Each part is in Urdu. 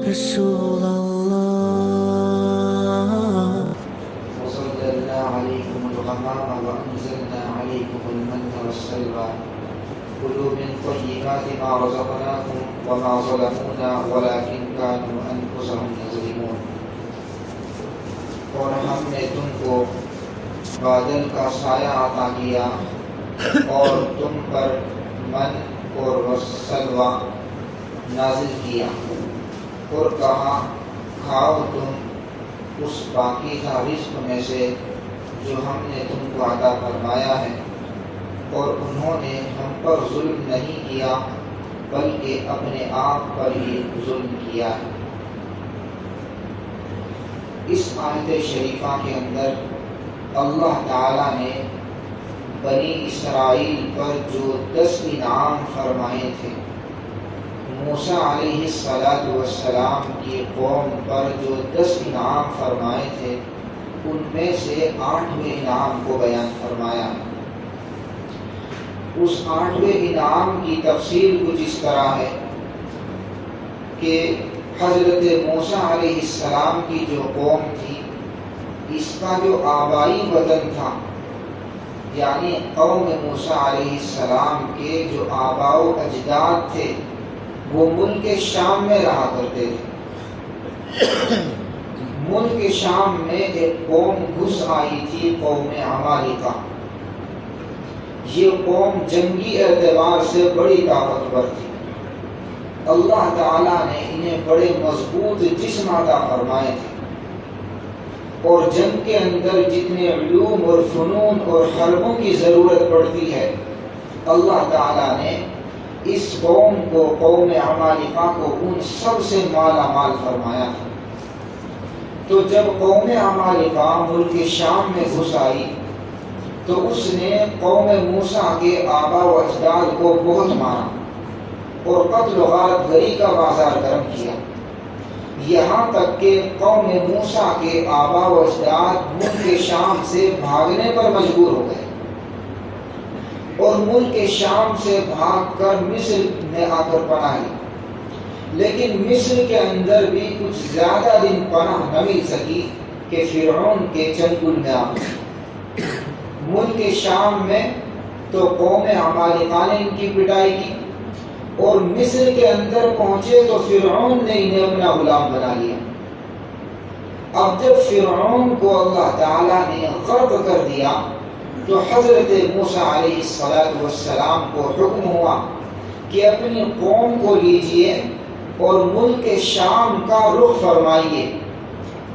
رسول الله وصلى عليكم الغمام وأنزلنا عليكم المن والسلوى كلوا من طيبات ما رزقناكم وما ظلمونا ولكن كانوا أنفسهم يظلمون. اور ہم نے تم کو بادل کا سایہ عطا کیا اور تم پر من اور سلوہ نازل کیا اور کہا کھاؤ تم اس پاکیزہ رزق میں سے جو ہم نے تم کو عطا فرمایا ہے، اور انہوں نے ہم پر ظلم نہیں کیا بلکہ اپنے آپ پر ہی ظلم کیا ہے۔ اس آیت شریفہ کے اندر اللہ تعالیٰ نے بنی اسرائیل پر جو 10 انعام فرمائے تھے، موسیٰ علیہ السلام کی قوم پر جو 10 انعام فرمائے تھے، ان میں سے 8ویں انعام کو بیان فرمایا۔ اس 8ویں انعام کی تفصیل کچھ اس طرح ہے کہ حضرت موسیٰ علیہ السلام کی جو قوم تھی، اس کا جو آبائی وطن تھا، یعنی قوم موسیٰ علیہ السلام کے جو آباء و اجداد تھے، وہ ملک شام میں رہا کرتے تھے۔ ملک شام میں ایک قوم گھس آئی تھی، قوم عمالقہ۔ یہ قوم جنگی اعتبار سے بڑی طاقتور تھی۔ اللہ تعالیٰ نے انہیں بڑے مضبوط جسم عطا فرمائے تھے، اور جنگ کے اندر جتنے علوم اور فنون اور حربوں کی ضرورت پڑتی ہے، اللہ تعالیٰ نے اس قوم کو، قوم عمالقہ کو، ان سب سے مالا مال فرمایا تھا۔ تو جب قوم عمالقہ ملک شام میں گھس آئی تو اس نے قوم موسیٰ کے آباء و اجداد کو بہت مارا اور قتل و غارت گری کا بازار گرم کیا، یہاں تک کہ قوم موسیٰ کے آباء و اجداد ملک شام سے بھاگنے پر مجبور ہو گئے، اور ملک شام سے بھاگ کر مصر میں آ کر پناہ لی۔ لیکن مصر کے اندر بھی کچھ زیادہ دن پناہ نہ مل سکی کہ فرعون کے چنگل میں آ گئے۔ ملک شام میں تو قوم عمالقہ نے ان کی پٹائی کی، اور مصر کے اندر پہنچے تو فرعون نے انہیں اپنا غلام بنا لیا۔ اب جب فرعون کو اللہ تعالیٰ نے غرق کر دیا تو حضرت موسیٰ علیہ السلام کو حکم ہوا کہ اپنی قوم کو لیجئے اور ملک شام کا رخ فرمائیے،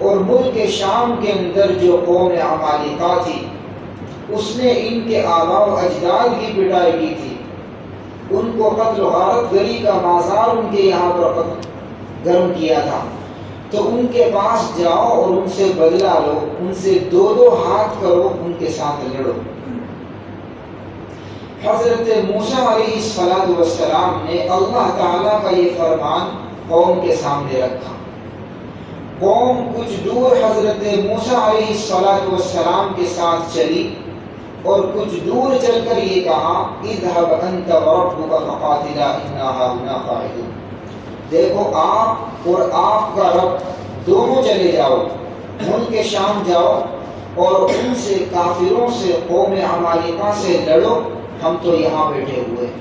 اور ملک شام کے اندر جو قوم عمالقہ تھی، اس نے ان کے آباء و اجداد کی پٹائی کی تھی، ان کو قتل و غارت گری کا بازار ان کے یہاں پر گرم کیا تھا، تو ان کے پاس جاؤ اور ان سے بدلہ لو، ان سے 2 ہاتھ کرو، ان کے ساتھ لڑو۔ حضرت موسیٰ علیہ السلام نے اللہ تعالیٰ کا یہ فرمان قوم کے سامنے رکھا۔ قوم کچھ دور حضرت موسیٰ علیہ السلام کے ساتھ چلی، اور کچھ دور چل کر یہ کہا اذهب انت وربك فقاتلا انا هاهنا قاعدون، دیکھو آپ اور آپ کا رب دونوں چلے جاؤ، ملک شام جاؤ اور ان سے، کافروں سے، قوم عمالقہ سے لڑو، ہم تو یہاں بیٹھے ہوئے ہیں۔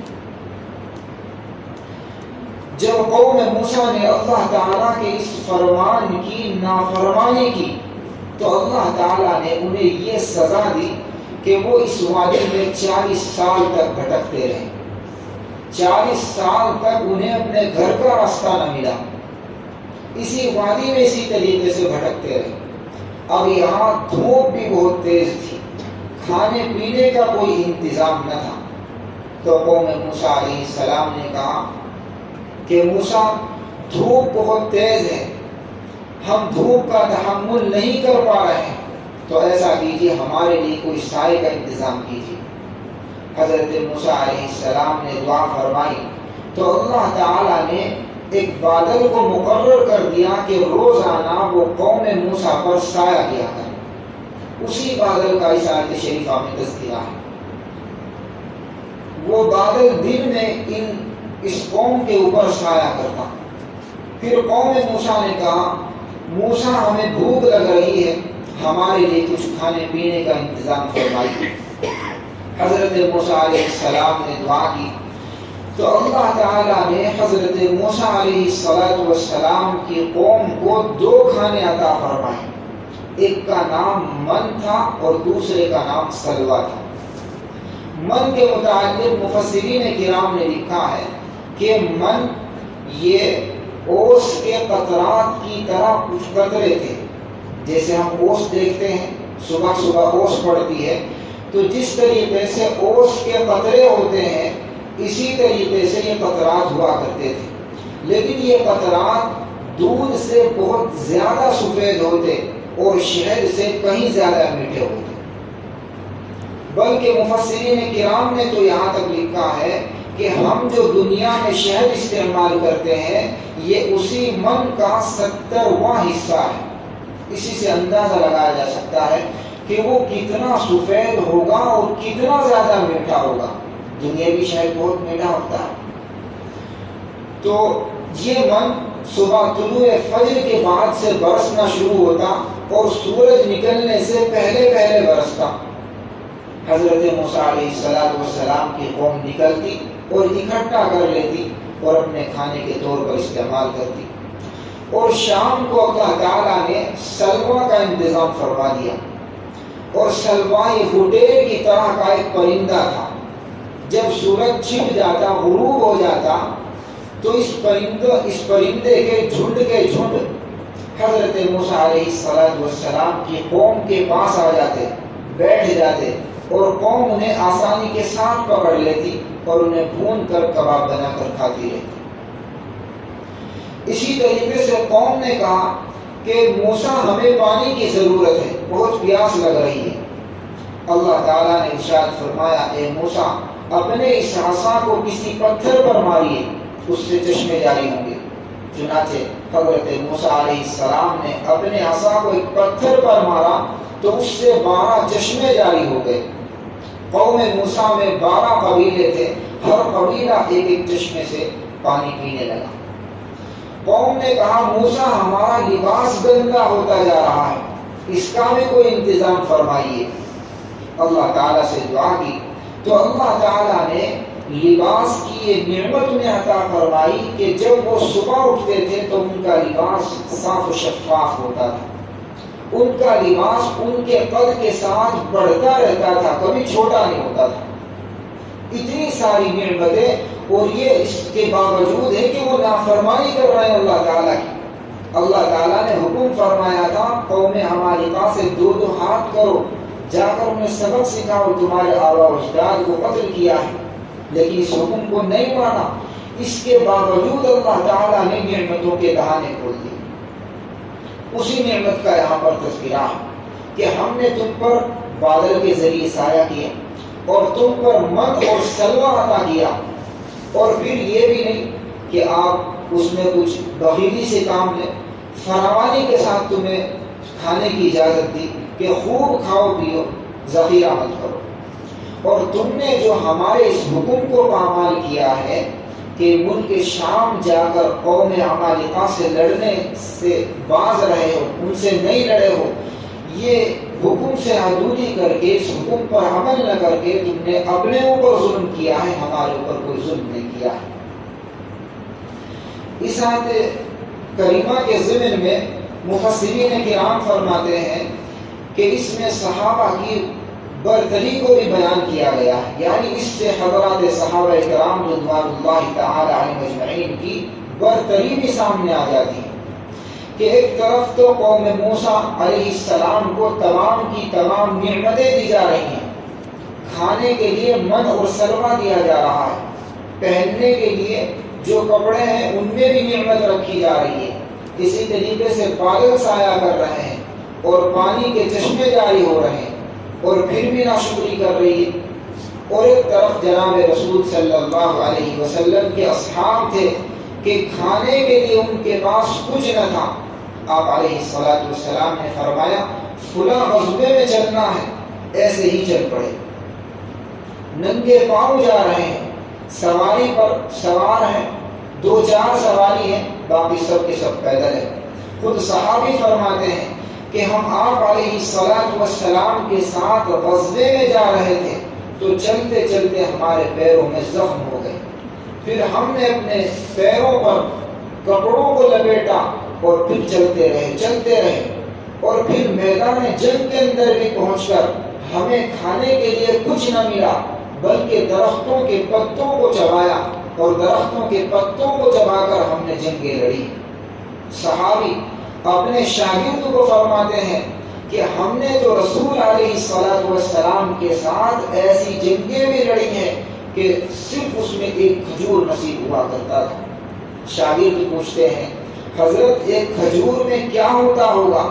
جب قوم موسیٰ نے اللہ تعالیٰ کے اس فرمان کی نافرمانی کی تو اللہ تعالیٰ نے انہیں یہ سزا دی کہ وہ اس وادی میں 40 سال تک بھٹکتے رہے۔ 40 سال تک انہیں اپنے گھر کا راستہ نہ ملا، اسی وادی میں اسی طریقے سے بھٹکتے رہے۔ اب یہاں دھوپ بھی بہت تیز تھی، کھانے پینے کا کوئی انتظام نہ تھا، تو قوم موسیٰ علیہ السلام نے کہا کہ موسیٰ، دھوپ بہت تیز ہے، ہم دھوپ کا تحمل نہیں کر پا رہے ہیں، تو ایسا کیجیے ہمارے لیے کوئی سائے کا انتظام کیجیے۔ حضرت موسیٰ علیہ السلام نے دعا فرمائی تو اللہ تعالیٰ نے ایک بادل کو مقرر کر دیا کہ روزانہ وہ قوم موسیٰ پر سایہ کیا کرے۔ اسی بادل کا اس آیت شریفہ میں تذکرہ ہے۔ وہ بادل دن میں اس قوم کے اوپر سایہ کرتا، پھر قوم موسیٰ نے کہا موسیٰ ہمیں بھوک لگ رہی ہے، ہمارے لیے کچھ کھانے پینے کا انتظام فرمائیے۔ حضرت موسیٰ علیہ السلام نے دعا کی تو اللہ تعالیٰ نے حضرت موسیٰ علیہ السلام کی قوم کو 2 کھانے عطا فرمائے، ایک کا نام من تھا اور دوسرے کا نام سلوا تھا۔ من کے متعلق مفسرین کرام نے لکھا ہے کہ من یہ اوس کے قطرات کی طرح کچھ قطرے تھے، جیسے ہم اوس دیکھتے ہیں، صبح صبح اوس پڑتی ہے، تو جس طریقے سے اوس کے قطرے ہوتے ہیں اسی طریقے سے یہ قطرات ہوا کرتے تھے، لیکن یہ قطرات دودھ سے بہت زیادہ سفید ہوتے اور شہد سے کہیں زیادہ میٹھے ہوتے، بلکہ مفسرین کرام نے تو یہاں تک لکھا ہے کہ ہم جو دنیا میں شہد استعمال کرتے ہیں یہ اسی من کا 70واں حصہ ہے۔ اسی سے اندازہ لگایا جا سکتا ہے کہ وہ کتنا سفید ہوگا اور کتنا زیادہ میٹھا ہوگا۔ دنیاوی شہد بہت میٹھا ہوتا ہے، تو یہ من صبح طلوع فجر کے بعد سے برسنا شروع ہوتا اور سورج نکلنے سے پہلے پہلے برستا۔ حضرت موسیٰ علیہ السلام کی قوم نکلتی اور اکٹھا کر لیتی اور اپنے کھانے کے طور پر استعمال کرتی، اور شام کو اللہ تعالیٰ نے سلوا کا انتظام فرما دیا، اور سلوا یہ گھٹیرے کی طرح کا ایک پرندہ تھا۔ جب سورج چھپ جاتا، غروب ہو جاتا، تو اس پرندے کے جھنڈ حضرت موسیٰ علیہ السلام کی قوم کے پاس آ جاتے، بیٹھ جاتے، اور قوم انہیں آسانی کے ساتھ پکڑ لیتی اور انہیں بھون کر کباب بنا کر کھاتی رہتی۔ اسی طریقے سے قوم نے کہا کہ موسیٰ ہمیں پانی کی ضرورت ہے، بہت پیاس لگ رہی ہے۔ اللہ تعالیٰ نے ارشاد فرمایا اے موسیٰ اپنے اس عصا کو کسی پتھر پر ماریے، اس سے چشمے جاری ہوں گے۔ چنانچہ حضرت موسیٰ علیہ السلام نے اپنے عصا کو ایک پتھر پر مارا تو اس سے 12 چشمے جاری ہو گئے۔ قوم موسیٰ میں 12 قبیلے تھے، ہر قبیلہ ایک ایک چشمے سے پانی پینے لگا۔ قوم نے کہا موسیٰ ہمارا لباس گندا ہوتا جا رہا ہے، اس کا بھی کوئی انتظام فرمائیے۔ اللہ تعالیٰ سے دعا کی تو اللہ تعالیٰ نے لباس کی یہ نعمت انہیں عطا فرمائی کہ جب وہ صبح اٹھتے تھے تو ان کا لباس صاف و شفاف ہوتا تھا، ان کا لباس ان کے قد کے ساتھ بڑھتا رہتا تھا، کبھی چھوٹا نہیں ہوتا تھا۔ اتنی ساری نعمتیں، اور یہ اس کے باوجود ہے کہ وہ نافرمانی کر رہے ہیں اللہ تعالیٰ کی۔ اللہ تعالیٰ نے حکم فرمایا تھا قوم حمالقہ سے 2 ہاتھ کرو، جا کر انہیں سبق سکھاؤ، تمہارے آبا و اجداد کو قتل کیا ہے، لیکن اس حکم کو نہیں مانا۔ اس کے باوجود اللہ تعالیٰ نے نعمتوں کے دہانے کھول دیے۔ اسی نعمت کا یہاں پر تذکرہ ہے کہ ہم نے تم پر بادل کے ذریعے سایہ کیا اور تم پر من اور سلوا عطا کیا، اور پھر یہ بھی نہیں کہ آپ اس میں کچھ بخیلی سے کام لیں، فراوانی کے ساتھ تمہیں کھانے کی اجازت دی کہ خوب کھاؤ پیو، ذخیرہ مت کرو۔ اور تم نے جو ہمارے اس حکم کو پامال کیا ہے کہ ملک شام جا کر قوم عمالقہ سے لڑنے سے باز رہے ہو، ان سے نہیں لڑے ہو، یہ حکم سے عدولی کر کے، اس حکم پر عمل نہ کر کے تم نے اپنے اوپر ظلم کیا ہے، ہمارے اوپر کوئی ظلم نہیں کیا ہے۔ اس آیت کریمہ کے ضمن میں مفسرین کرام فرماتے ہیں کہ اس میں صحابہ کی برتری کو بھی بیان کیا گیا ہے، یعنی اس سے حضرات صحابہ کرام رضوان اللہ تعالی علیہم اجمعین کی برتری بھی سامنے آ جاتی ہے کہ ایک طرف تو قوم موسیٰ علیہ السلام کو تمام کی تمام نعمتیں دی جا رہی ہیں، کھانے کے لیے من اور سلوا دیا جا رہا ہے، پہننے کے لیے جو کپڑے ہیں ان میں بھی نعمت رکھی جا رہی ہے، اسی طریقے سے بادل سایہ کر رہے ہیں اور پانی کے چشمے جاری ہو رہے ہیں، اور پھر بھی ناشکری کر رہی ہے۔ اور ایک طرف جناب رسول صلی اللہ علیہ وسلم کے اصحاب تھے کہ کھانے کے لیے ان کے پاس کچھ نہ تھا۔ آپ علیہ السلام نے فرمایا فلاں غزوے میں چلنا ہے، ایسے ہی چل پڑے، ننگے پاؤں جا رہے ہیں، سواری پر سوار ہیں، 2-4 سواری ہیں، باقی سب کے سب پیدل ہیں۔ خود صحابی فرماتے ہیں کہ ہم آپ علیہ السلام کے ساتھ غزوے میں جا رہے تھے تو چلتے چلتے ہمارے پیروں میں زخم ہو گئے، پھر ہم نے اپنے پیروں پر کپڑوں کو لپیٹا اور پھر چلتے رہے اور پھر میدان جنگ کے اندر بھی پہنچ کر ہمیں کھانے کے لیے کچھ نہ ملا بلکہ درختوں کے پتوں کو چبایا اور درختوں کے پتوں کو چبا کر ہم نے جنگیں لڑی۔ صحابی اپنے شاگرد کو فرماتے ہیں کہ ہم نے تو رسول علیہ السلام کے ساتھ ایسی جنگیں بھی لڑی ہیں کہ صرف اس میں ایک کھجور نصیب ہوا کرتا تھا۔ شاگرد پوچھتے ہیں حضرت ایک کھجور میں کیا ہوتا ہوگا؟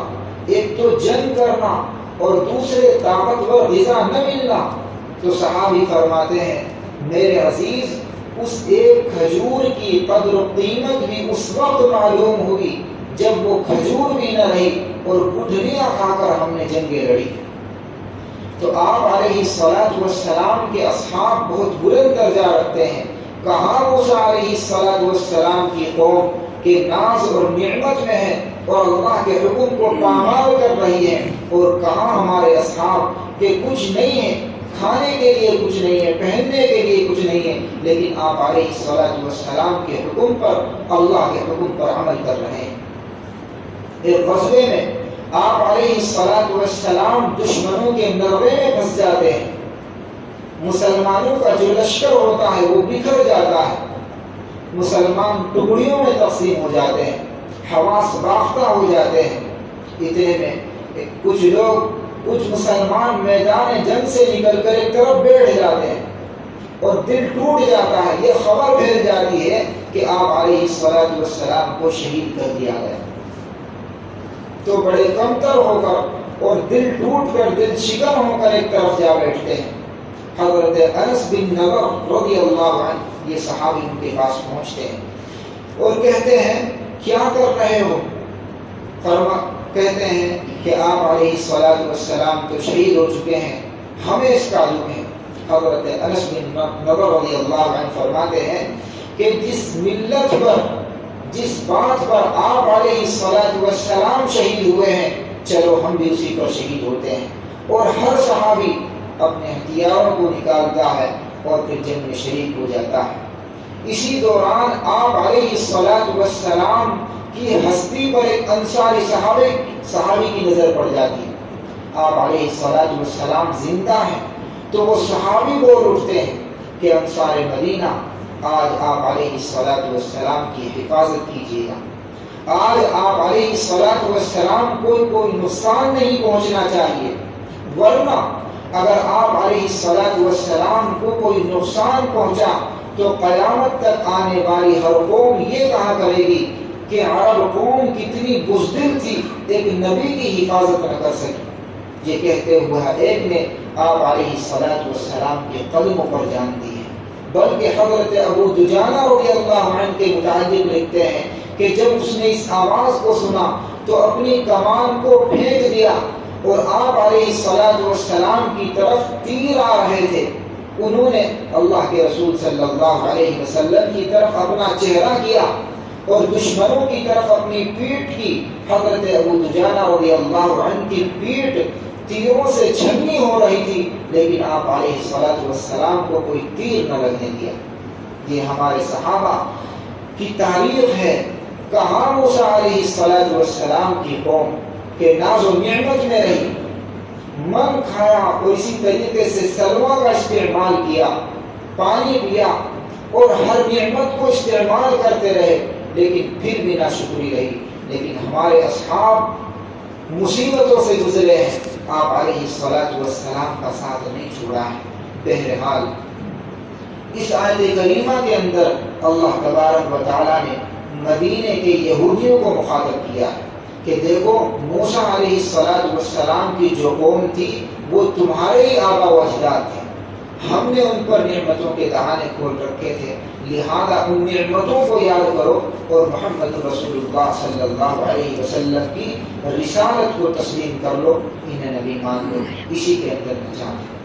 ایک تو جنگ کرنا اور دوسرے طاقتور غذا نہ ملنا۔ تو صحابی فرماتے ہیں میرے عزیز اس ایک کھجور کی قدر و قیمت بھی اس وقت معلوم ہوگی جب وہ کھجور بھی نہ رہی اور گٹھلیاں کھا کر ہم نے جنگیں لڑی۔ تو آپ علیہ السلام کے اصحاب بہت بلند درجہ رکھتے ہیں۔ کہاں موسیٰ علیہ السلام کی قوم کے ناز اور نعمت میں ہے اور اللہ کے حکم کو پامال کر رہی ہے، اور کہاں ہمارے اصحاب کے کچھ نہیں ہے، کھانے کے لیے کچھ نہیں ہے، پہننے کے لیے کچھ نہیں ہے، لیکن آپ علیہ السلام کے حکم پر، اللہ کے حکم پر عمل کر رہے ہیں۔ ایک غزوے میں آپ علیہ السلام دشمنوں کے نروے میں پھنس جاتے ہیں، مسلمانوں کا جو لشکر ہوتا ہے وہ بکھر جاتا ہے، مسلمان ٹکڑیوں میں تقسیم ہو جاتے ہیں، حواس باختہ ہو جاتے ہیں۔ اتنے میں کچھ مسلمان میدان جنگ سے نکل کر ایک طرف بیٹھ جاتے ہیں اور دل ٹوٹ جاتا ہے، یہ خبر پھیل جاتی ہے کہ آپ علیہ السلام کو شہید کر دیا گیا۔ تو بڑے کمتر ہو کر اور دل ٹوٹ کر، دل شکن ہو کر ایک طرف جا بیٹھتے ہیں۔ حضرت انس بن نضر رضی اللہ عنہ یہ صحابی ان کے پاس پہنچتے ہیں اور کہتے ہیں کیا کر رہے ہو؟ کہتے ہیں کہ آپ علیہ السلام تو شہید ہو چکے ہیں، ہمیں اس کا دکھ ہے۔ حضرت انس بن نضر رضی اللہ عنہ فرماتے ہیں کہ جس ملت پر، جس بات پر آپ علیہ السلام شہید ہوئے ہیں، چلو ہم بھی اسی پر شہید ہوتے ہیں۔ اور ہر صحابی اپنے ہتھیاروں کو نکالتا ہے اور پھر جنگ میں شریک ہو جاتا ہے۔ اسی دوران آپ علیہ السلام کی ہستی پر ایک انصاری صحابی کی نظر پڑ جاتی ہے۔ آپ علیہ السلام زندہ ہیں تو وہ صحابی بول اٹھتے ہیں کہ انصار مدینہ آج آپ علیہ السلام کی حفاظت کیجیے گا، آج آپ علیہ السلام کو کوئی نقصان نہیں پہنچنا چاہیے، ورنہ اگر آپ علیہ السلام کو کوئی نقصان پہنچا تو قیامت تک آنے والی ہر قوم یہ کہا کرے گی کہ عرب قوم کتنی بزدل تھی، ایک نبی کی حفاظت نہ کر سکی۔ یہ کہتے ہوئے ایک نے آپ علیہ السلام کے قدموں پر جان دی ہے۔ بلکہ حضرت ابو دجانہ رضی اللہ عنہ کے متعلق لکھتے ہیں کہ جب اس نے اس آواز کو سنا تو اپنی کمان کو پھینک دیا اور آپ علیہ السلام کی طرف تیر آ رہے تھے، انہوں نے اللہ کے رسول صلی اللہ علیہ وسلم کی طرف اپنا چہرہ کیا اور دشمنوں کی طرف اپنی پیٹھ کی۔ حضرت ابو دجانہ رضی اللہ عنہ کی پیٹھ تیروں سے چھنی ہو رہی تھی، لیکن آپ علیہ السلام کو کوئی تیر نہ لگنے دیا۔ یہ ہمارے صحابہ کی تاریخ ہے۔ کہاں موسیٰ علیہ السلام کی قوم کہ ناز و نعمت میں رہی، من کھایا اور اسی طریقے سے سلوہ کا استعمال کیا، پانی پیا اور ہر نعمت کو استعمال کرتے رہے، لیکن پھر بھی ناشکری رہی۔ لیکن ہمارے اصحاب مصیبتوں سے گزرے ہیں، آپ علیہ السلام کا ساتھ نہیں چھوڑا ہے۔ بہرحال اس آیت کریمہ کے اندر اللہ تبارک و تعالیٰ نے مدینے کے یہودیوں کو مخاطب کیا ہے کہ دیکھو موسیٰ علیہ السلام کی جو قوم تھی وہ تمہارے ہی آبا و اجداد تھے، ہم نے ان پر نعمتوں کے دہانے کھول رکھے تھے، لہذا ان نعمتوں کو یاد کرو اور محمد رسول اللہ صلی اللہ علیہ وسلم کی رسالت کو تسلیم کر لو، انہیں نبی مان لو، اسی کے اندر نجات ہے۔